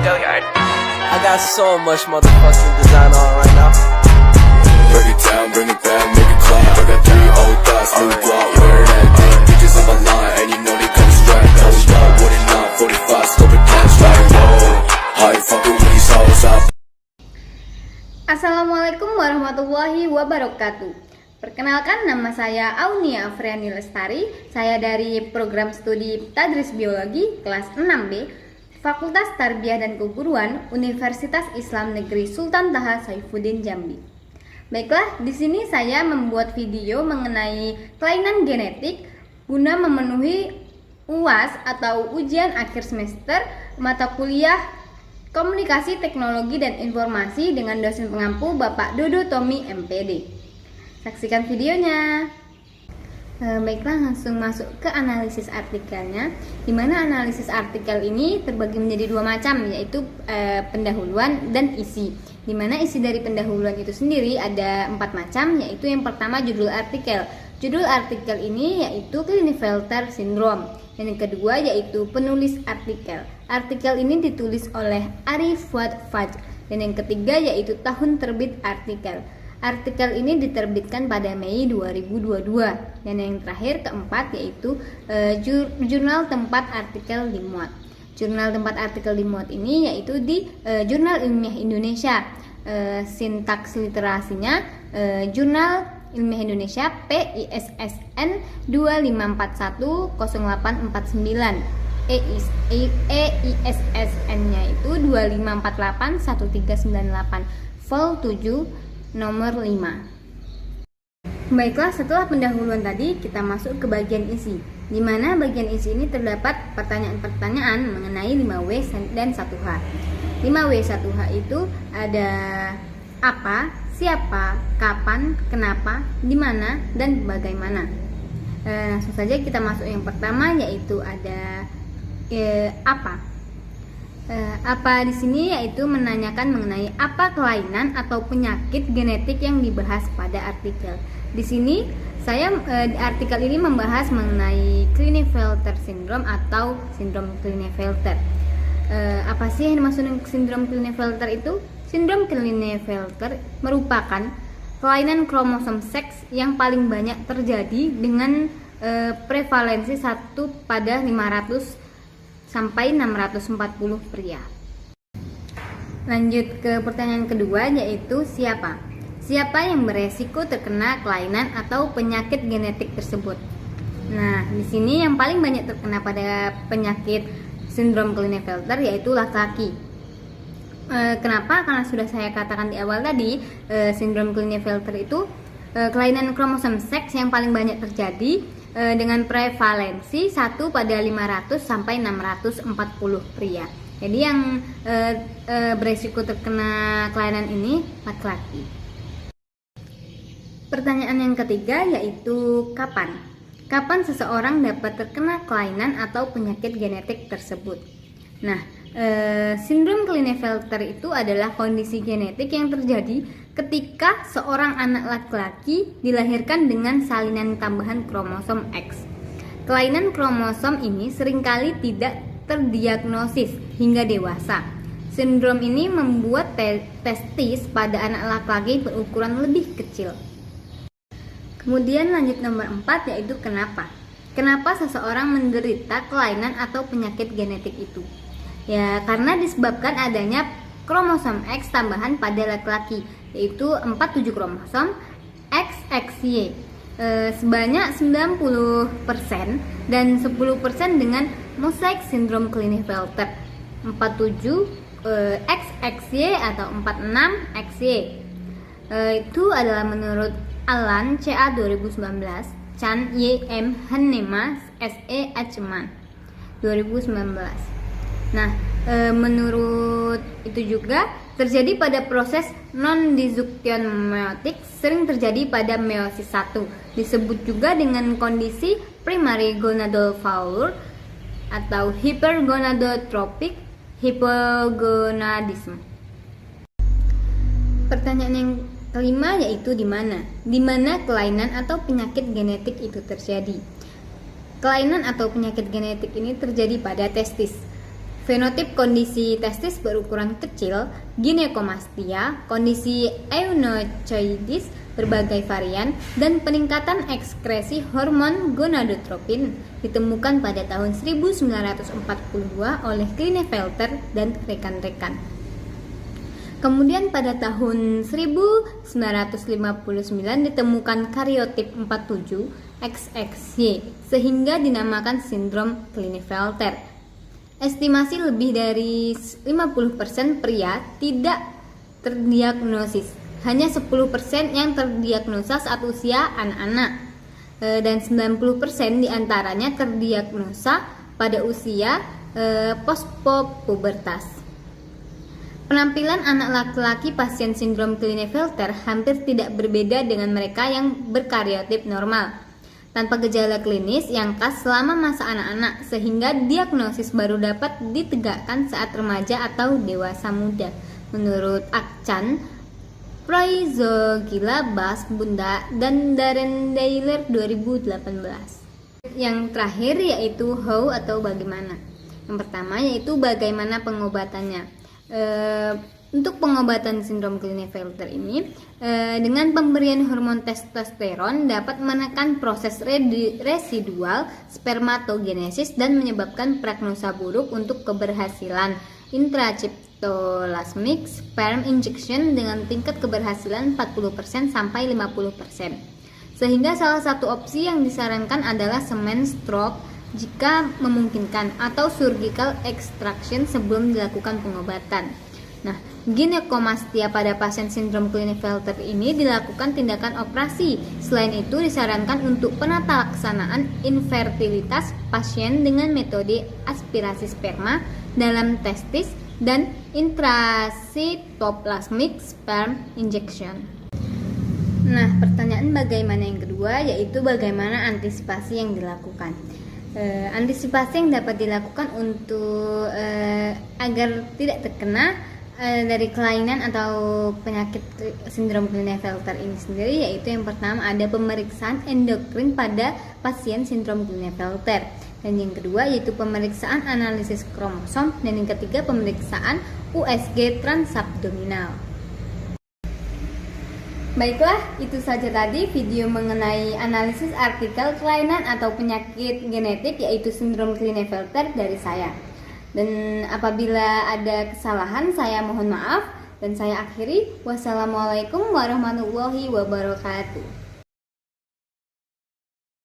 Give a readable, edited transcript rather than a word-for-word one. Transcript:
I got so much motherfucking design on right now. Break it down, bring it back, make it clap. I got 3 old thoughts, new block, where that day. Bitches on my line, and you know they come straight. Hold up, what it not, 45, scope it cash like whoa. How you fucking with these hoes up? Assalamualaikum warahmatullahi wabarakatuh. Perkenalkan, nama saya Aunia Afriani Lestari. Saya dari program studi Tadris Biologi kelas 6B, Fakultas Tarbiyah dan Keguruan, Universitas Islam Negeri Sultan Taha Saifuddin Jambi. Baiklah, di sini saya membuat video mengenai kelainan genetik guna memenuhi UAS atau ujian akhir semester mata kuliah Komunikasi Teknologi dan Informasi dengan dosen pengampu Bapak Dodo Tommy MPD. Saksikan videonya. Baiklah, langsung masuk ke analisis artikelnya, di mana analisis artikel ini terbagi menjadi 2 macam, yaitu pendahuluan dan isi. Di mana isi dari pendahuluan itu sendiri ada 4 macam, yaitu yang pertama judul artikel. Judul artikel ini yaitu Klinefelter Syndrome. Dan yang kedua yaitu penulis artikel. Artikel ini ditulis oleh Arif Fuad Fajr. Dan yang ketiga yaitu tahun terbit artikel. Artikel ini diterbitkan pada Mei 2022. Dan yang terakhir keempat yaitu jurnal tempat artikel dimuat. Jurnal tempat artikel dimuat ini yaitu di Jurnal Ilmiah Indonesia. Sintaks literasinya Jurnal Ilmiah Indonesia PISSN 25410849. EISSN-nya itu 25481398. Vol 7 nomor 5. Baiklah, setelah pendahuluan tadi kita masuk ke bagian isi, di mana bagian isi ini terdapat pertanyaan-pertanyaan mengenai 5W dan 1H. 5W 1H itu ada apa, siapa, kapan, kenapa, di mana, dan bagaimana. Langsung saja kita masuk yang pertama, yaitu ada apa. Apa di sini yaitu menanyakan mengenai apa kelainan atau penyakit genetik yang dibahas pada artikel. Di sini saya di artikel ini membahas mengenai Klinefelter Syndrome atau sindrom Klinefelter. Apa sih yang dimaksud sindrom Klinefelter itu? Sindrom Klinefelter merupakan kelainan kromosom seks yang paling banyak terjadi dengan prevalensi 1 pada 500 sampai 640 pria. Lanjut ke pertanyaan kedua, yaitu siapa? Siapa yang beresiko terkena kelainan atau penyakit genetik tersebut? Nah, di sini yang paling banyak terkena pada penyakit sindrom Klinefelter yaitu laki-laki. Kenapa? Karena sudah saya katakan di awal tadi, sindrom Klinefelter itu kelainan kromosom seks yang paling banyak terjadi dengan prevalensi 1 pada 500 sampai 640 pria. Jadi yang beresiko terkena kelainan ini laki-laki. Pertanyaan yang ketiga yaitu kapan? Kapan seseorang dapat terkena kelainan atau penyakit genetik tersebut? Nah, sindrom Klinefelter itu adalah kondisi genetik yang terjadi ketika seorang anak laki-laki dilahirkan dengan salinan tambahan kromosom X. Kelainan kromosom ini seringkali tidak terdiagnosis hingga dewasa. Sindrom ini membuat testis pada anak laki-laki berukuran lebih kecil. Kemudian lanjut nomor 4 yaitu kenapa? Kenapa seseorang menderita kelainan atau penyakit genetik itu? Ya, karena disebabkan adanya kromosom X tambahan pada laki-laki, yaitu 47 kromosom XXY sebanyak 90% dan 10% dengan mosaik sindrom Klinefelter 47 XXY atau 46 XY. Itu adalah menurut Alan CA 2019, Chan YM Hanema SE Achman 2019. Nah, menurut itu juga terjadi pada proses non-disjunction meiotik, sering terjadi pada meiosis 1. Disebut juga dengan kondisi primary gonadal failure atau hypergonadotropic hypogonadism. Pertanyaan yang kelima yaitu di mana? Di mana kelainan atau penyakit genetik itu terjadi? Kelainan atau penyakit genetik ini terjadi pada testis. Fenotip kondisi testis berukuran kecil, ginekomastia, kondisi eunochoidis, berbagai varian, dan peningkatan ekskresi hormon gonadotropin ditemukan pada tahun 1942 oleh Klinefelter dan rekan-rekan. Kemudian pada tahun 1959 ditemukan kariotip 47 XXY sehingga dinamakan sindrom Klinefelter. Estimasi lebih dari 50% pria tidak terdiagnosis. Hanya 10% yang terdiagnosa saat usia anak-anak. Dan 90% diantaranya terdiagnosa pada usia postpubertas. Penampilan anak laki-laki pasien sindrom Klinefelter hampir tidak berbeda dengan mereka yang berkariotip normal, tanpa gejala klinis yang khas selama masa anak-anak, sehingga diagnosis baru dapat ditegakkan saat remaja atau dewasa muda. Menurut Akcan, Proizogila, Bas, Bunda, dan Darren Dailer 2018. Yang terakhir yaitu how atau bagaimana. Yang pertama yaitu bagaimana pengobatannya. Untuk pengobatan sindrom Klinefelter ini dengan pemberian hormon testosteron dapat menekan proses residual spermatogenesis dan menyebabkan prognosa buruk untuk keberhasilan intracytoplasmic sperm injection dengan tingkat keberhasilan 40% sampai 50%. Sehingga salah satu opsi yang disarankan adalah semen stroke jika memungkinkan atau surgical extraction sebelum dilakukan pengobatan. Nah, ginekomastia pada pasien sindrom Klinefelter ini dilakukan tindakan operasi. Selain itu disarankan untuk penata laksanaan infertilitas pasien dengan metode aspirasi sperma dalam testis dan intracytoplasmic sperm injection. Nah, pertanyaan bagaimana yang kedua yaitu bagaimana antisipasi yang dilakukan. Antisipasi yang dapat dilakukan untuk agar tidak terkena dari kelainan atau penyakit sindrom Klinefelter ini sendiri, yaitu yang pertama ada pemeriksaan endokrin pada pasien sindrom Klinefelter, dan yang kedua yaitu pemeriksaan analisis kromosom, dan yang ketiga pemeriksaan USG transabdominal. Baiklah, itu saja tadi video mengenai analisis artikel kelainan atau penyakit genetik yaitu sindrom Klinefelter dari saya. Dan apabila ada kesalahan saya mohon maaf dan saya akhiri. Wassalamualaikum warahmatullahi wabarakatuh.